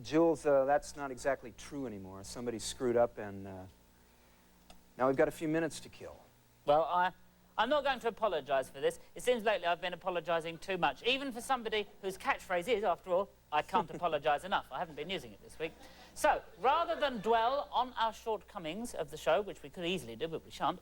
Jools, that's not exactly true anymore. Somebody screwed up, and now we've got a few minutes to kill. Well, I'm not going to apologise for this. It seems lately I've been apologising too much, even for somebody whose catchphrase is, after all, I can't apologise enough. I haven't been using it this week. So, rather than dwell on our shortcomings of the show, which we could easily do, but we shan't,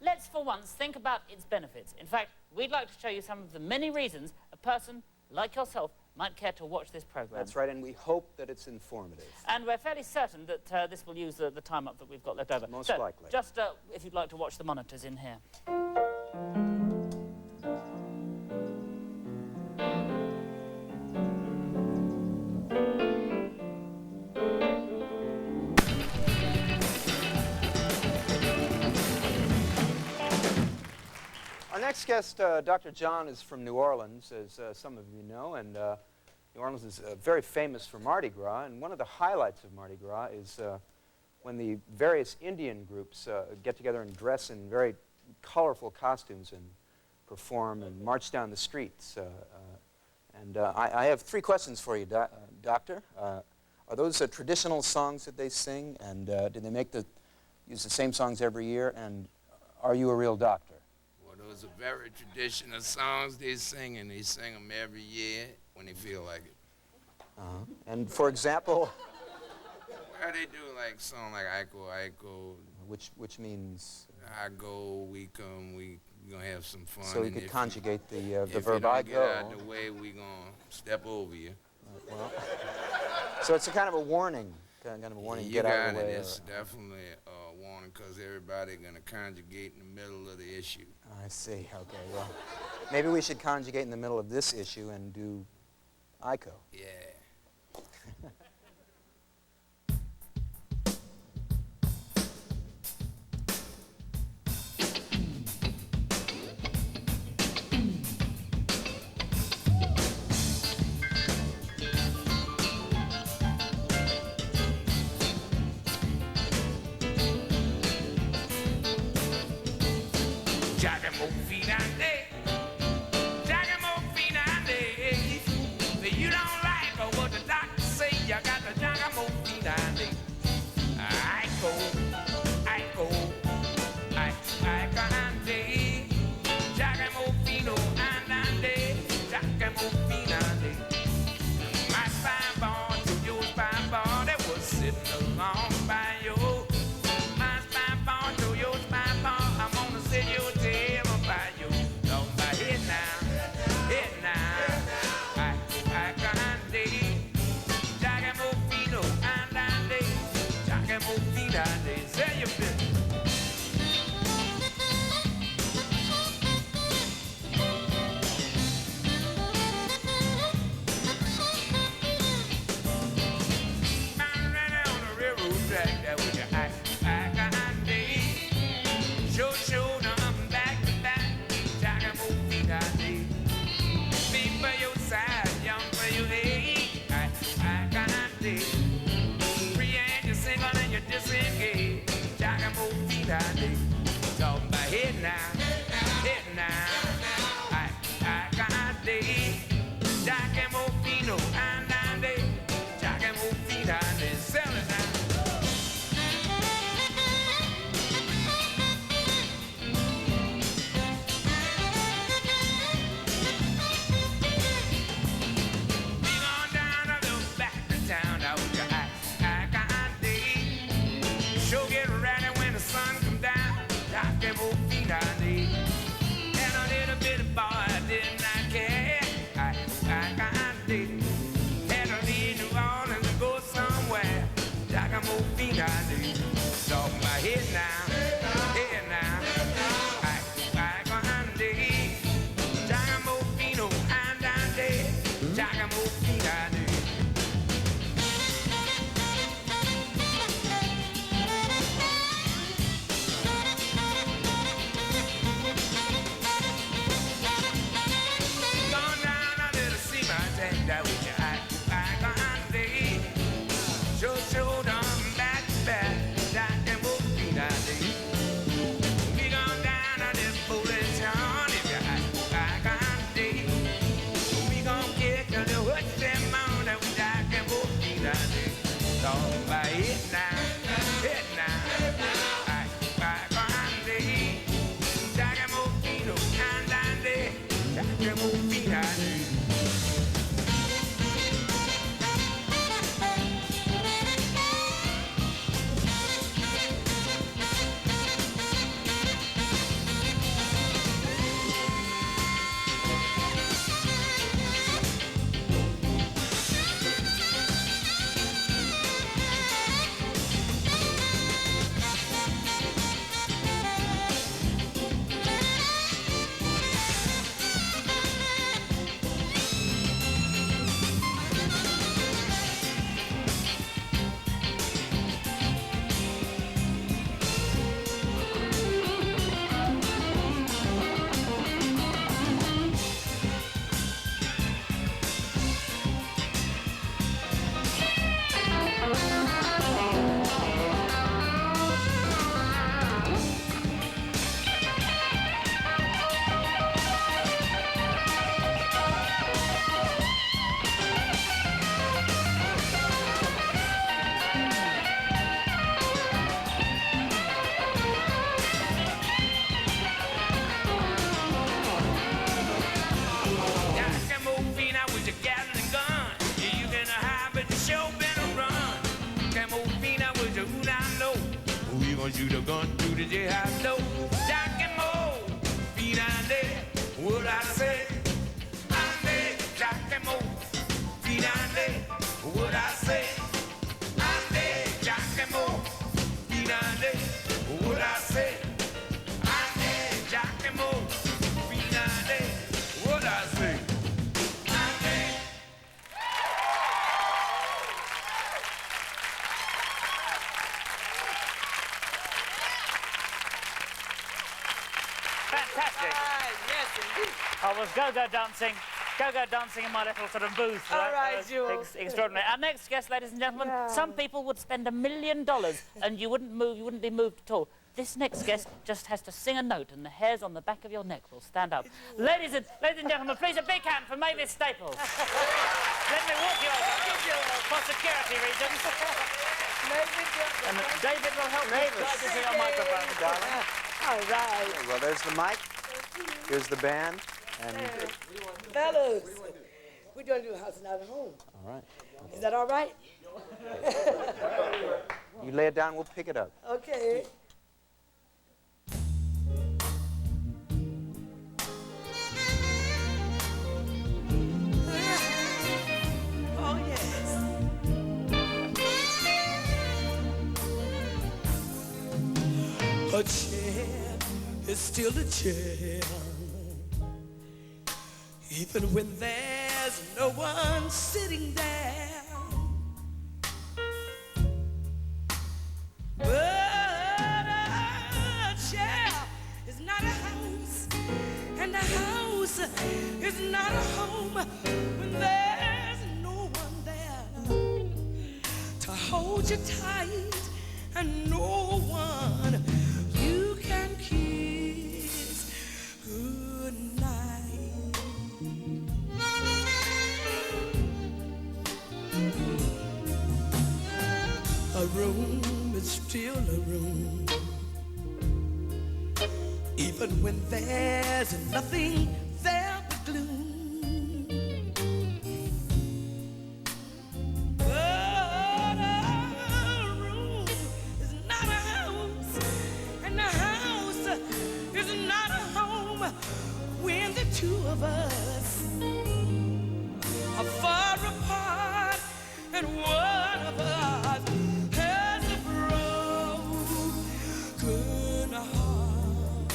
let's for once think about its benefits. In fact, we'd like to show you some of the many reasons a person like yourself might care to watch this programme. That's right, and we hope that it's informative. And we're fairly certain that this will use the time up that we've got left over. Most likely. Just if you'd like to watch the monitors in here. Our next guest, Dr. John, is from New Orleans, as some of you know, and New Orleans is very famous for Mardi Gras, and one of the highlights of Mardi Gras is when the various Indian groups get together and dress in very colorful costumes and perform and march down the streets. I have 3 questions for you, Doctor. Are those traditional songs that they sing, and do they use the same songs every year, and are you a real doctor? Well, those are very traditional songs they sing, and they sing them every year when they feel like it. And for example? Well, they do like song like Iko, Which means? I go, we come, we gonna have some fun. So you could conjugate the verb I go. If you don't get out of the way, we gonna step over you. Well, so it's a kind of a warning. Kind of a warning, get out of the way. It's definitely a warning, because everybody gonna conjugate in the middle of the issue. I see, okay, well, maybe we should conjugate in the middle of this issue and do Iko. Yeah. Talk about it now, it now. I grande, Jagamofino, andande, Jagamofina. Shoot a gun through the jailhouse door. Jack and Mo, feet on there. What I say? I'm there. Jack and Mo, feet on there. What I say? I'm there. Jack and Mo, feet on there. What I say? I'm there. Jack and Mo, feet on there. What I say? I'm there. Fantastic. Yes, indeed. I was go-go dancing in my little sort of booth. All That right, was Jools. extraordinary. Our next guest, ladies and gentlemen, Yeah. some people would spend $1 million and you wouldn't be moved at all. This next guest just has to sing a note and the hairs on the back of your neck will stand up. Ladies and gentlemen, please a big hand for Mavis Staples. Let me walk you over for security reasons. And David will help me try to see your microphone, darling. All right. Okay, well, there's the mic. Here's the band. And Fellas, we're going to do a house not at home. all right. Is that all right? You lay it down, we'll pick it up. Okay. Oh, yes. A chair is still a chair, even when there's no one sitting there. But a chair is not a house, and a house is not a home when there's no one there to hold you tight and no one you can kiss goodnight. A room is still a room, even when there's nothing there but gloom. But a room is not a house, and a house is not a home when the two of us are far apart and one of us has a broken heart.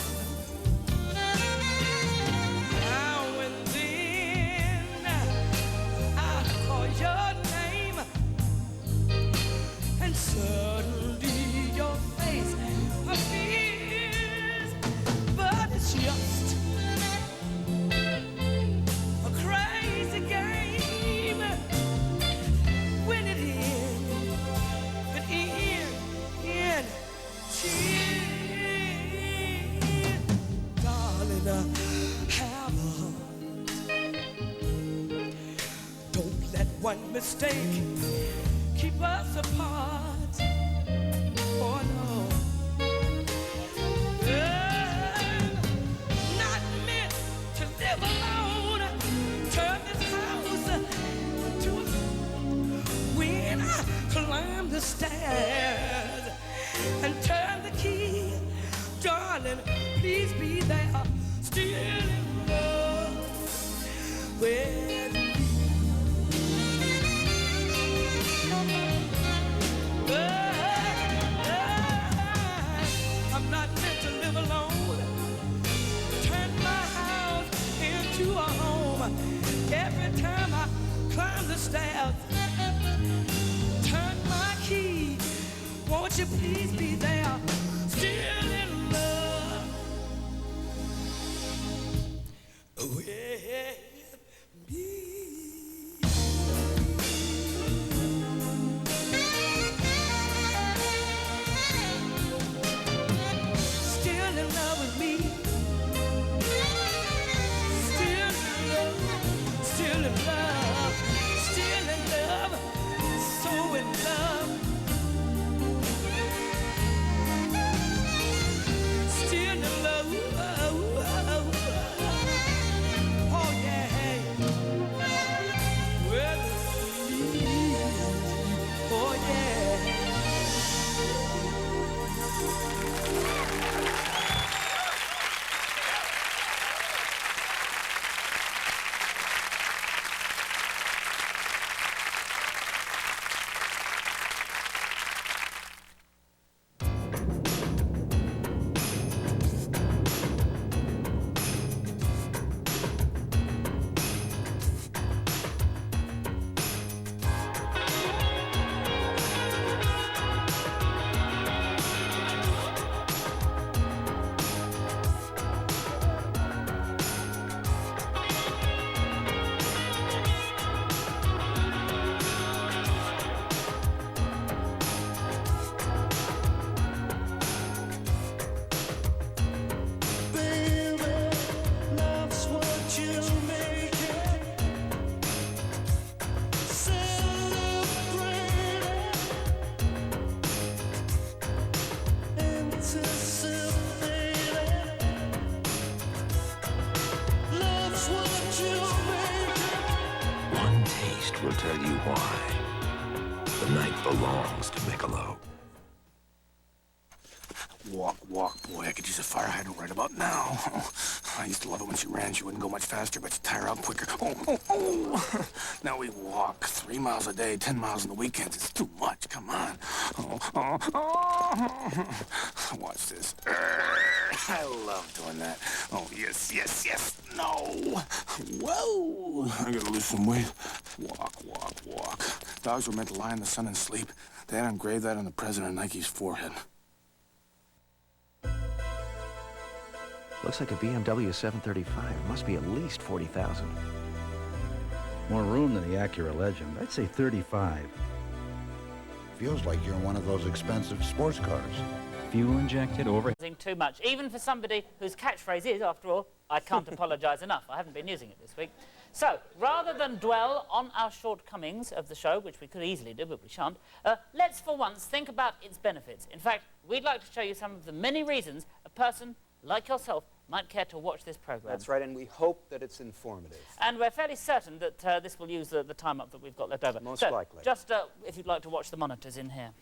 Now and then I call your name, and suddenly your face appears, but it's just a crazy game. When it ends in tears, darling, have a heart. Don't let one mistake keep us apart. Oh no. Not meant to live alone. Turn this house to when I climb the stairs and turn the key. Darling, please be there. Still in love with me. I'm not meant to live alone. Turn my house into a home. Every time I climb the stairs, turn my key. Won't you please be there? Still in love with me. Still in love with me. Still in love. Still in love. Still in love. So in love. Still in love. Oh yeah. With me. Oh yeah. One taste will tell you why. The night belongs to Michelob. Walk, walk, boy. I could use a fire hydrant right about now. I used to love it when she ran. She wouldn't go much faster, but she'd tire out quicker. Oh. Now we walk 3 miles a day, 10 miles on the weekends. It's too much. Come on. Watch this. I love doing that. Oh, yes, yes, yes. No. Whoa. I gotta lose some weight. Walk, walk, walk. Dogs were meant to lie in the sun and sleep. They had engraved that on the president of Nike's forehead. Looks like a BMW 735. It must be at least 40,000. More room than the Acura Legend. I'd say 35. Feels like you're in one of those expensive sports cars. Fuel injected over. Too much, even for somebody whose catchphrase is, after all, I can't apologise enough. I haven't been using it this week. So, rather than dwell on our shortcomings of the show, which we could easily do, but we shan't, let's for once think about its benefits. In fact, we'd like to show you some of the many reasons a person like yourself might care to watch this programme. That's right, and we hope that it's informative. And we're fairly certain that this will use the time up that we've got left over. Most likely. Just if you'd like to watch the monitors in here.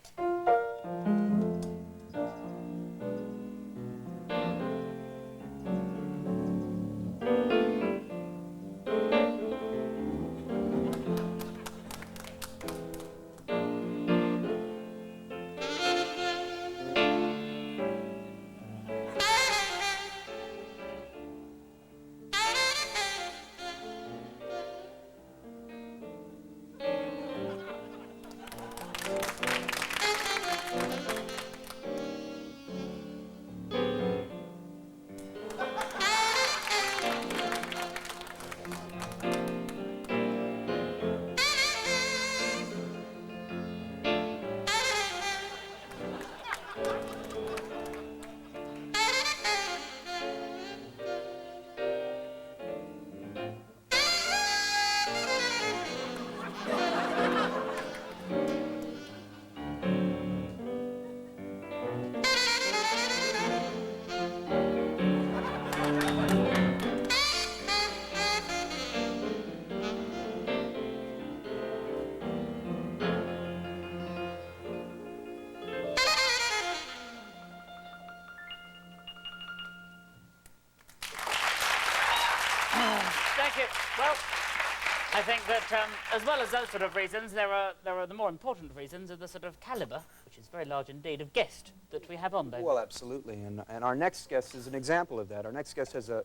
think that, as well as those sort of reasons, there are the more important reasons of the sort of calibre, which is very large indeed, of guest that we have on, David. Well, absolutely, and our next guest is an example of that. Our next guest has a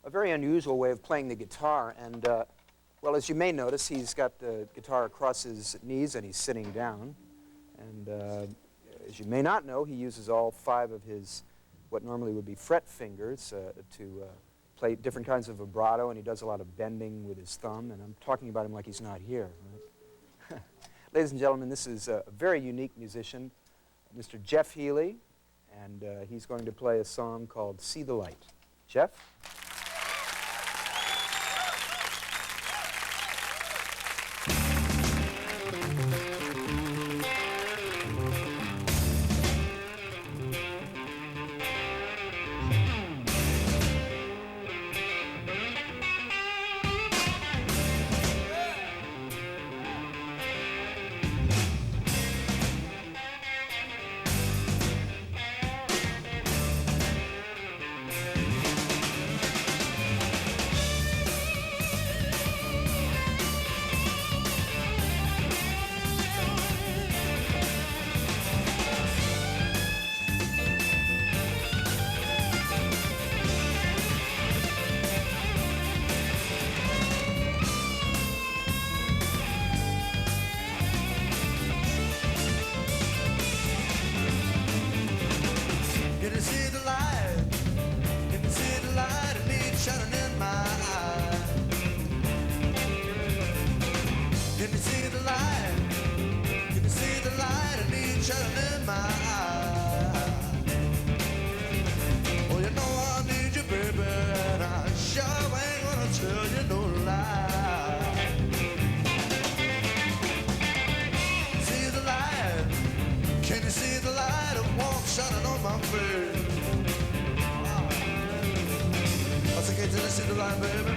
very unusual way of playing the guitar, and, well, as you may notice, he's got the guitar across his knees and he's sitting down, and as you may not know, he uses all 5 of his, what normally would be fret fingers, to play different kinds of vibrato, and he does a lot of bending with his thumb, and I'm talking about him like he's not here. Right? Ladies and gentlemen, this is a very unique musician, Mr. Jeff Healey, and he's going to play a song called See the Light. Jeff? See the light, man.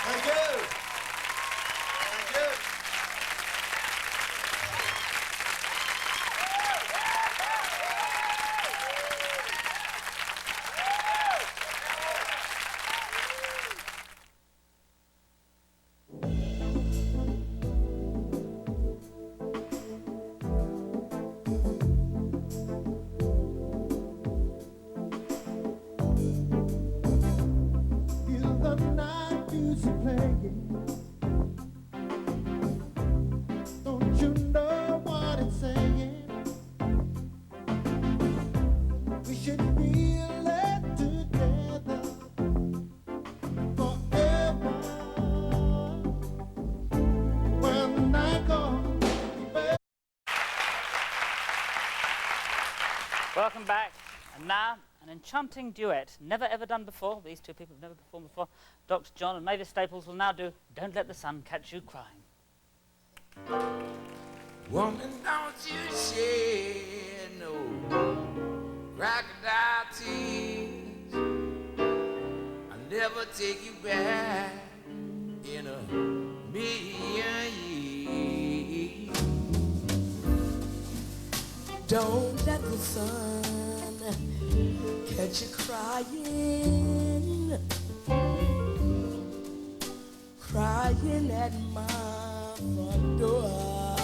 Thank you. Thank you. Welcome back. And now, an enchanting duet, never ever done before. These two people have never performed before. Dr. John and Mavis Staples will now do Don't Let the Sun Catch You Crying. Woman, don't you shed no crocodile tears. I'll never take you back in a million years. Don't let the sun catch you crying, crying at my front door.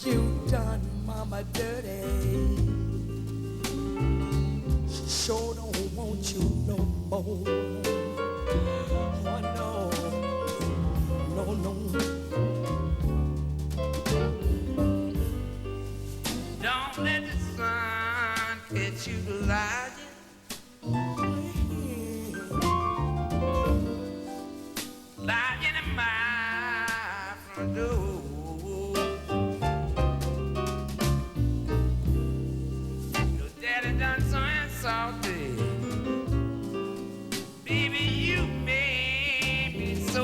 You done mama dirty, she sure don't want you no more. Oh no, no, no. Don't let the sun catch you lying. Lying in my front door. Your daddy done something salty. Baby, you made me so.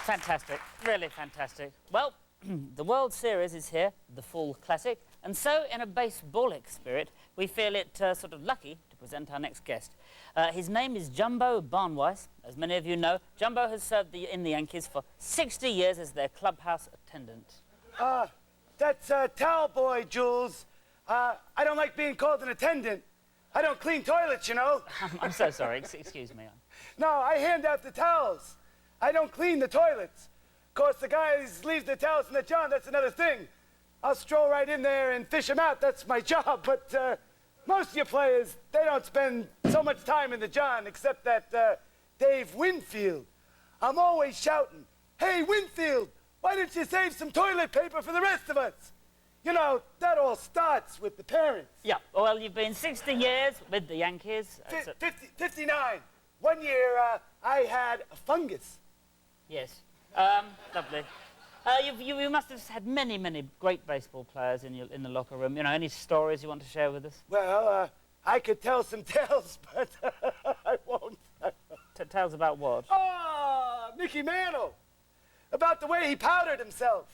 Fantastic, really fantastic. Well, the World Series is here, the full classic, and so in a baseballic spirit, we feel it sort of lucky to present our next guest. His name is Jumbo Barnwise. As many of you know, Jumbo has served in the Yankees for 60 years as their clubhouse attendant. That's towel boy, Jools. I don't like being called an attendant. I don't clean toilets, you know. I'm so sorry, excuse me. No, I hand out the towels. I don't clean the toilets. Of course, the guy leaves the towels in the john, that's another thing. I'll stroll right in there and fish them out, that's my job. But most of you players, they don't spend so much time in the john, except that Dave Winfield. I'm always shouting, "Hey, Winfield, why didn't you save some toilet paper for the rest of us?" You know, that all starts with the parents. Yeah, well, you've been 60 years with the Yankees. 59. one year I had a fungus. Yes. Lovely. You must have had many, many great baseball players in the locker room. You know, any stories you want to share with us? Well, I could tell some tales, but I won't. Tales about what? Oh, Mickey Mantle. About the way he powdered himself.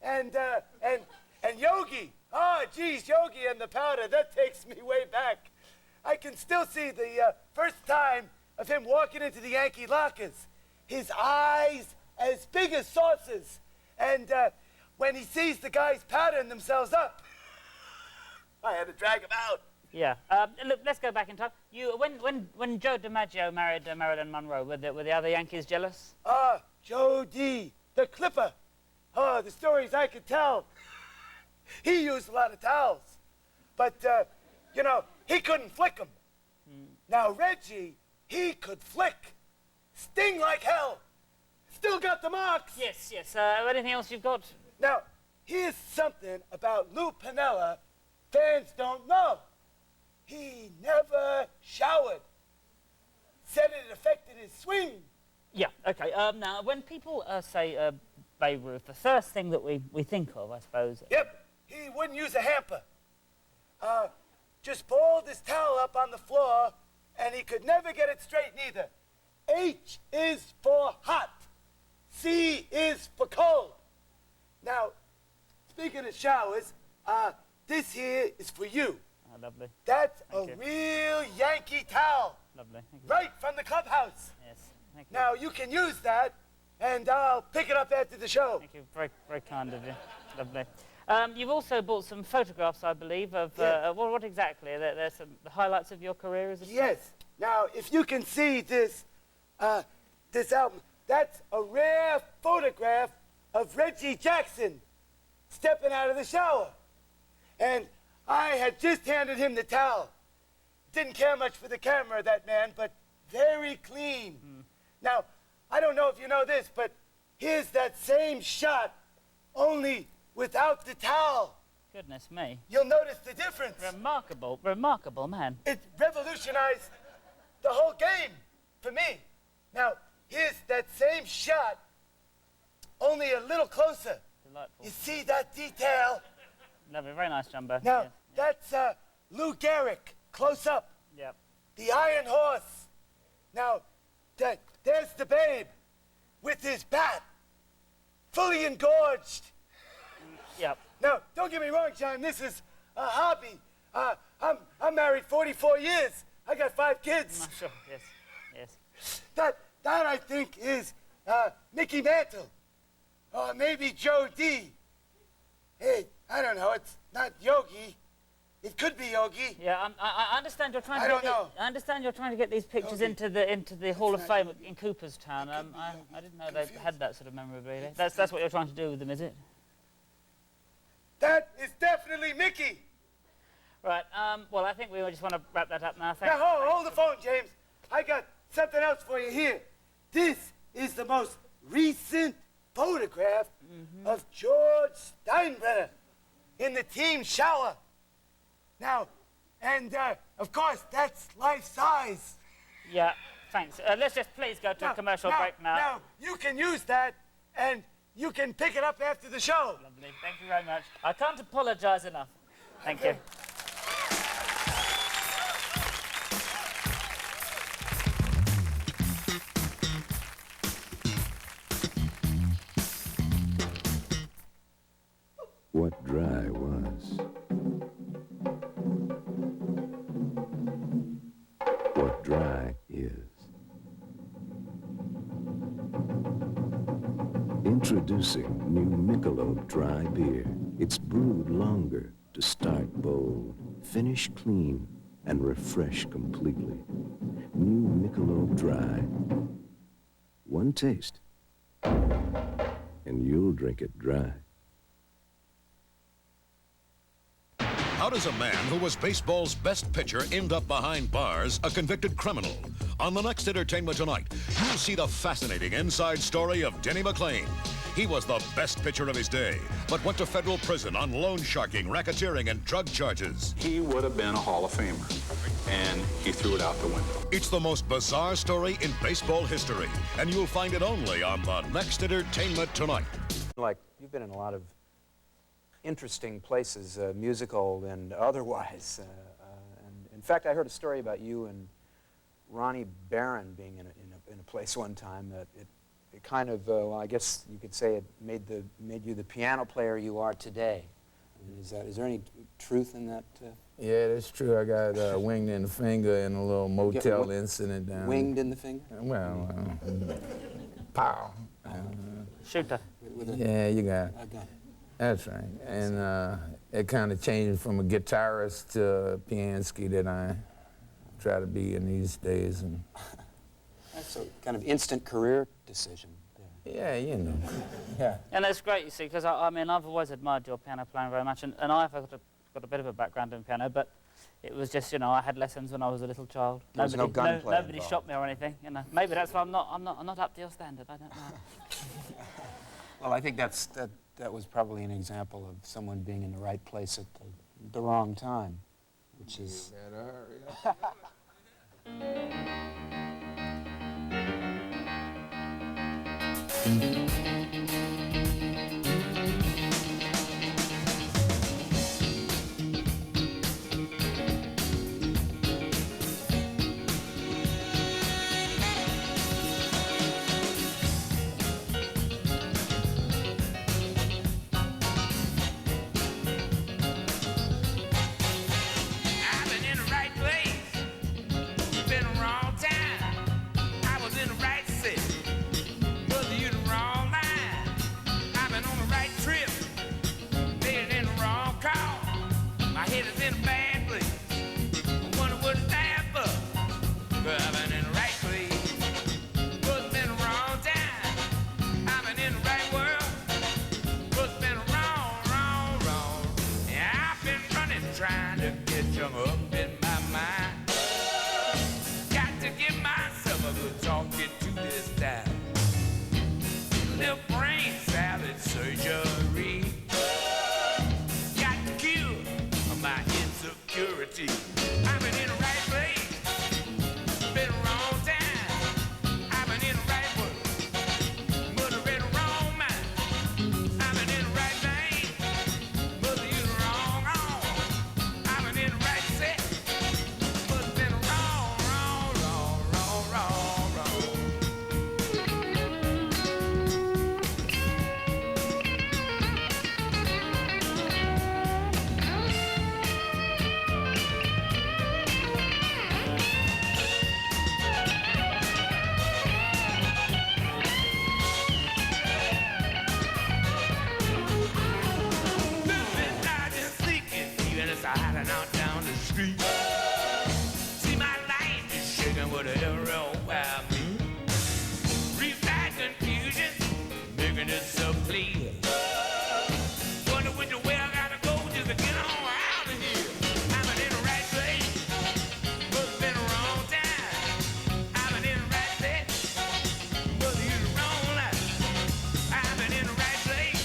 And Yogi. Oh, geez, Yogi and the powder. That takes me way back. I can still see the first time of him walking into the Yankee lockers. His eyes as big as saucers. And when he sees the guys powdering themselves up, I had to drag him out. Yeah. Look, let's go back in time. When Joe DiMaggio married Marilyn Monroe, were the other Yankees jealous? Joe D, the Clipper. Oh, the stories I could tell. He used a lot of towels. But, you know, he couldn't flick them. Now, Reggie, he could flick. Sting like hell. Still got the marks. Yes, yes. Anything else you've got? Now, here's something about Lou Piniella fans don't know. He never showered. Said it affected his swing. Yeah, okay. Now, when people say Babe Ruth, the first thing that we think of, I suppose... Yep, he wouldn't use a hamper. Just balled his towel up on the floor, and he could never get it straight neither. H is for hot. C is for cold. Now, speaking of showers, this here is for you. Oh, lovely. That's Thank a you. real Yankee towel. Lovely. Thank you. Right from the clubhouse. Yes, thank you. Now, you can use that, and I'll pick it up after the show. Thank you. Very, very kind of you. Lovely. You've also bought some photographs, I believe, of... Yeah. what exactly? There's some the highlights of your career, is it? Yes. Now, if you can see this, this album, that's a rare photograph of Reggie Jackson stepping out of the shower. And I had just handed him the towel. Didn't care much for the camera, that man, but very clean. Now, I don't know if you know this, but here's that same shot, only without the towel. Goodness me. You'll notice the difference. Remarkable, remarkable man. It revolutionized the whole game for me. Now, here's that same shot, only a little closer. Delightful. You see that detail? Lovely, very nice, Jumbo. Now, Yes. that's Lou Gehrig, close up. Yep. The Iron Horse. Now, there's the Babe with his bat, fully engorged. Yep. Now, don't get me wrong, John, this is a hobby. I'm married 44 years. I got 5 kids. I'm sure, yes, yes. That I think is Mickey Mantle. Or maybe Joe D. Hey, I don't know, it's not Yogi. It could be Yogi. Yeah, I understand you're trying to I get don't know. I understand you're trying to get these pictures Yogi. into the Hall of It's Fame not in Cooperstown. It could be Yogi. I didn't know I'm they confused. had that sort of memorabilia. That's what you're trying to do with them, is it? That is definitely Mickey. Right. Well, I think we just want to wrap that up now. Thanks. Now, hold the phone, James. I got something else for you here. This is the most recent photograph of George Steinbrenner in the team shower. Now, and of course, that's life size. Yeah. Thanks. Let's just please go to a commercial break now. Now, you can use that, and you can pick it up after the show. Lovely. Thank you very much. I can't apologise enough. Thank you. What dry was. What dry is. Introducing new Michelob Dry Beer. It's brewed longer to start bold, finish clean, and refresh completely. New Michelob Dry. One taste, and you'll drink it dry. How does a man who was baseball's best pitcher end up behind bars, a convicted criminal? On the next Entertainment Tonight, you'll see the fascinating inside story of Denny McLain. He was the best pitcher of his day, but went to federal prison on loan sharking, racketeering, and drug charges. He would have been a Hall of Famer. and he threw it out the window. It's the most bizarre story in baseball history, and you'll find it only on the next Entertainment Tonight. Like, you've been in a lot of interesting places, musical and otherwise. And in fact, I heard a story about you and Ronnie Barron being in a place one time that it kind of, well, I guess you could say it made you the piano player you are today. I mean, is there any truth in that? Yeah, that's true. I got winged in the finger in a little motel incident down there. Winged in the finger? Well, pow. Shooter. Yeah, you got it. I got it. That's right. And it kind of changed from a guitarist to a pianisky that I try to be in these days. And That's a kind of instant career decision. yeah, you know. Yeah. And that's great, you see, because I mean, I've always admired your piano playing very much, and I've got a bit of a background in piano, but it was just, you know, I had lessons when I was a little child. There was no gunplay Nobody involved. shot me or anything, you know. Maybe that's why I'm not up to your standard. I don't know. Well, I think that was probably an example of someone being in the right place at the wrong time, which is. You better hurry up. I've been in the right place, been the wrong time. I was in the right city, but you the wrong line. I've been on the right trip, made it in the wrong call. My head is in a bad place. I wonder what it's there for. But I've been in the right place, but it's been the wrong time. I've been in the right world, but it's been wrong. Yeah, I've been running, trying to get young up in my mind. Got to give myself a good talking to this time. Little brain salad surgery. Got to cure my insecurity. I've been in the right place, been the wrong time. I've been in the right world, but I've been the wrong mind. I've been in the right vein, but you the wrong on. I've been in the right set, but it's been wrong. Been sneaking, even as I hiding out down the street. See, my life is shaking with a arrow at me. Refine confusion, making it so clear. Wonder which way I gotta go just to get on out of here. I've been in the right place, but it's been the wrong time. I've been in the right place, but you the wrong life. I've been in the right place,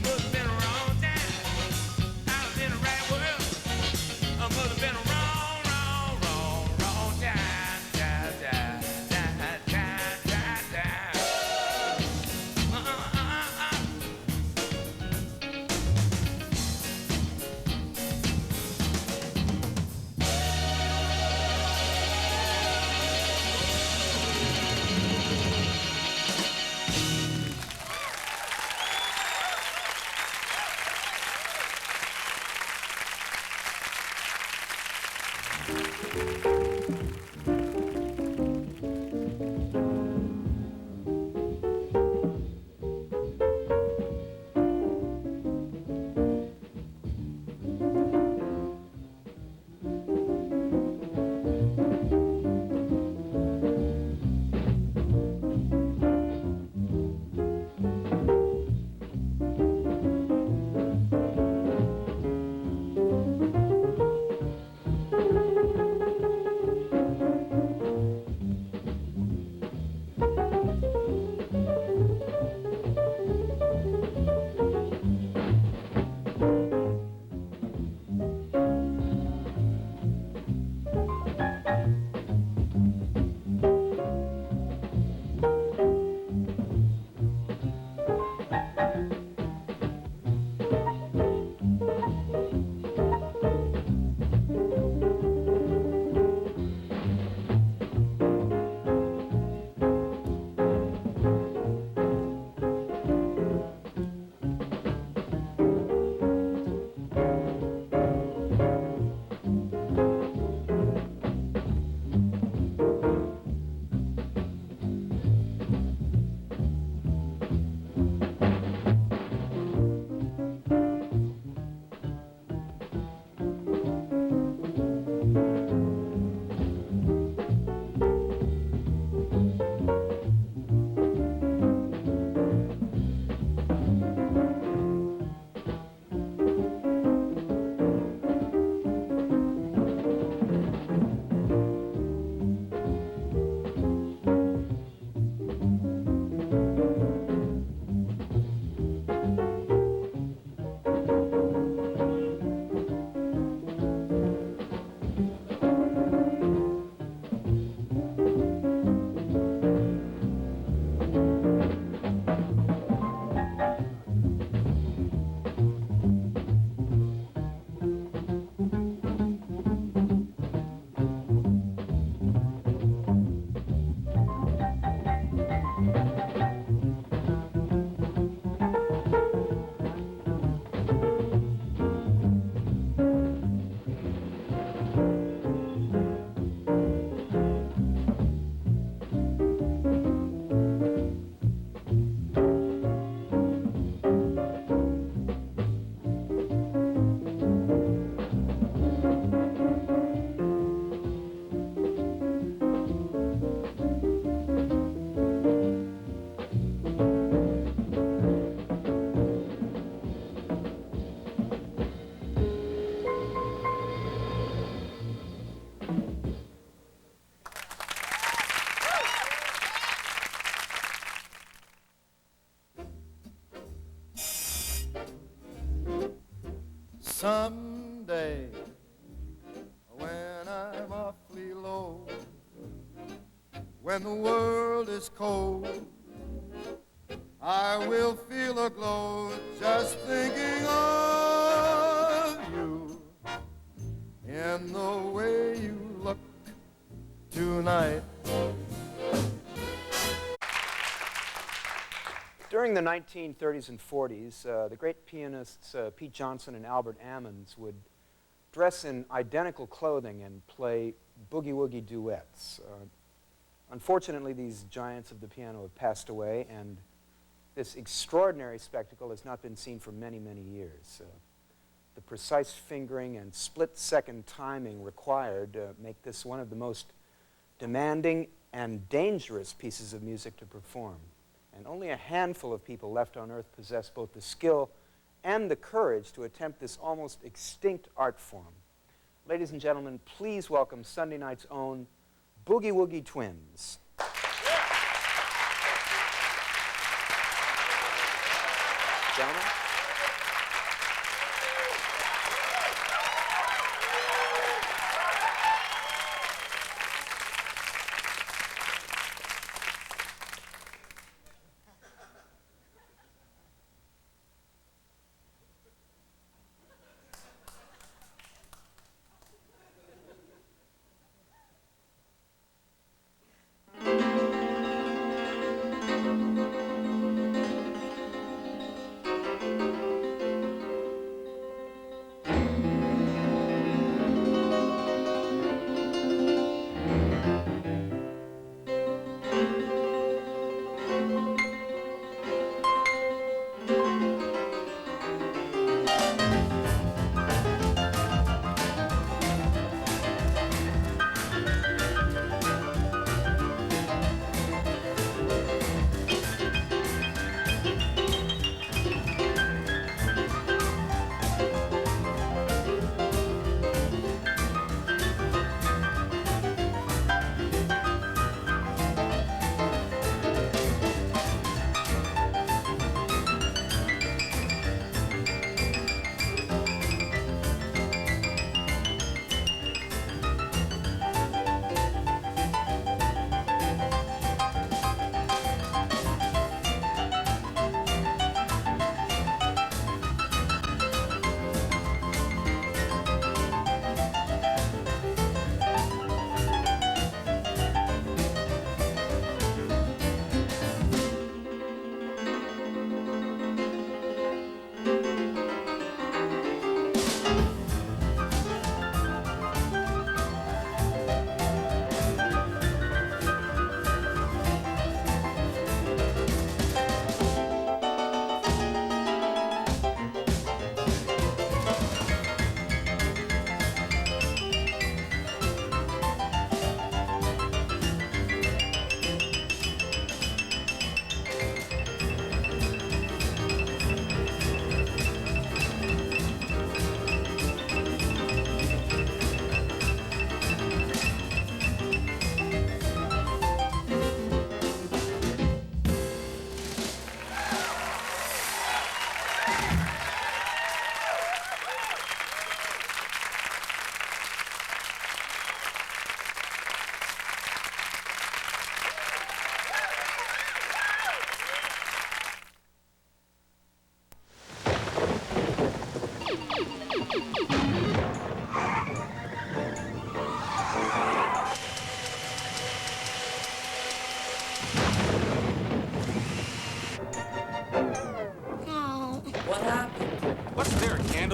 but it's been the wrong time. I was in the right world, but it's been a wrong time. someday when I'm awfully low, when the world is cold, I will feel a glow just thinking of you in the way you look tonight. During the 1930s and 40s, the great pianists Pete Johnson and Albert Ammons would dress in identical clothing and play boogie-woogie duets. Unfortunately, these giants of the piano have passed away, and this extraordinary spectacle has not been seen for many, many years. The precise fingering and split-second timing required make this one of the most demanding and dangerous pieces of music to perform. And only a handful of people left on earth possess both the skill and the courage to attempt this almost extinct art form. Ladies and gentlemen, please welcome Sunday night's own Boogie Woogie Twins. Gentlemen.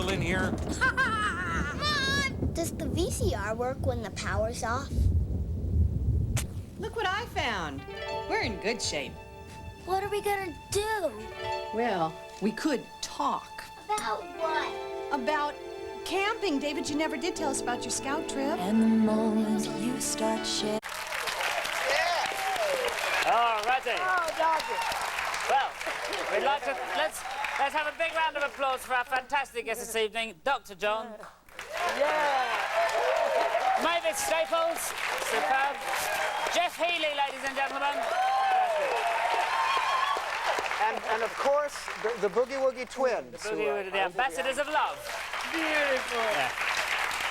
In here? Mom! Does the VCR work when the power's off? Look what I found. We're in good shape. What are we gonna do? Well, we could talk. About what? About camping. David, you never did tell us about your scout trip. And the moment you start sharing. All righty. Oh, Doctor. Well, we'd like to let's have a big round of applause for our fantastic guest this evening, Dr. John. Yeah. Mavis Staples, superb. Jeff Healey, ladies and gentlemen. And of course, the Boogie Woogie Twins. The ambassadors of love. beautiful. Yeah.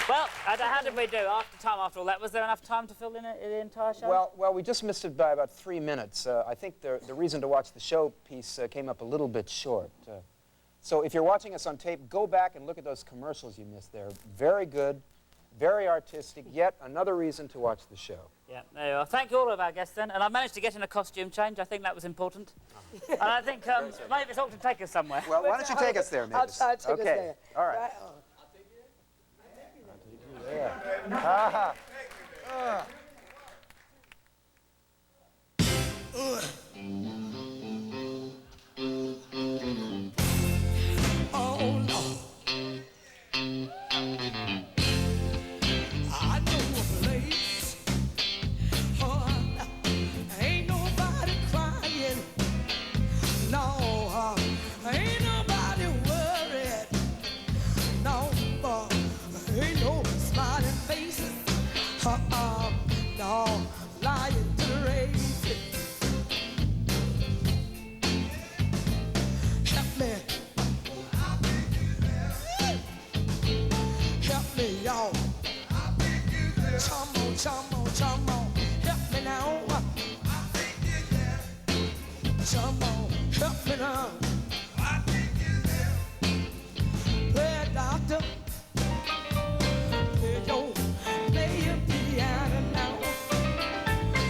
Well, how did we do after all that? Was there enough time to fill in the entire show? Well, we just missed it by about 3 minutes. I think the reason to watch the show piece came up a little bit short. So if you're watching us on tape, go back and look at those commercials you missed there. Very good, very artistic, yet another reason to watch the show. Yeah, there you are. Thank you all of our guests then. And I managed to get in a costume change. I think that was important. And I think Mavis ought to take us somewhere. Well, why don't you take us there, Mavis? I'll take us there. Okay, all right. Right on. Ah. Oh, no. I know a place. Oh, ain't nobody crying. No, ain't nobody worried. No, ain't no smiling faces. No, lying to the race. Help me. Help me, y'all. Come on. Help me now. Come on, help me now. Play doctor. Play your piano now.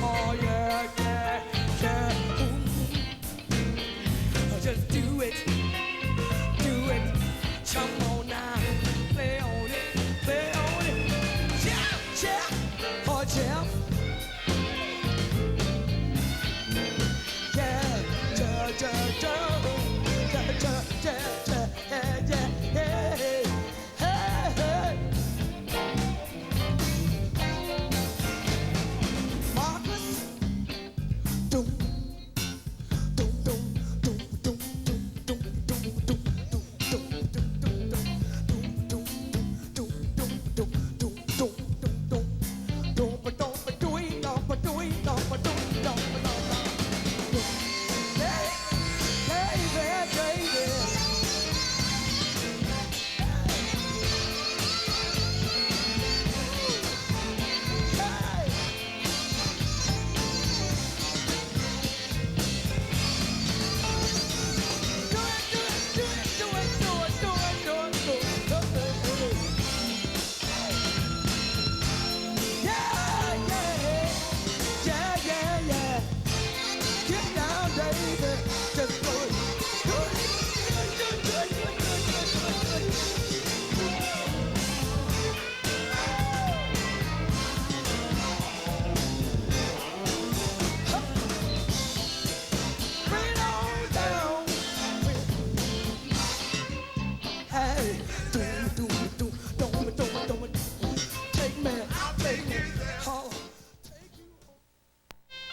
Oh, yeah. Ooh. Just do it. Come on now. Play on it. Jeff. Oh, Jeff. Marcus.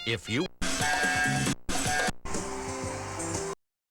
If you...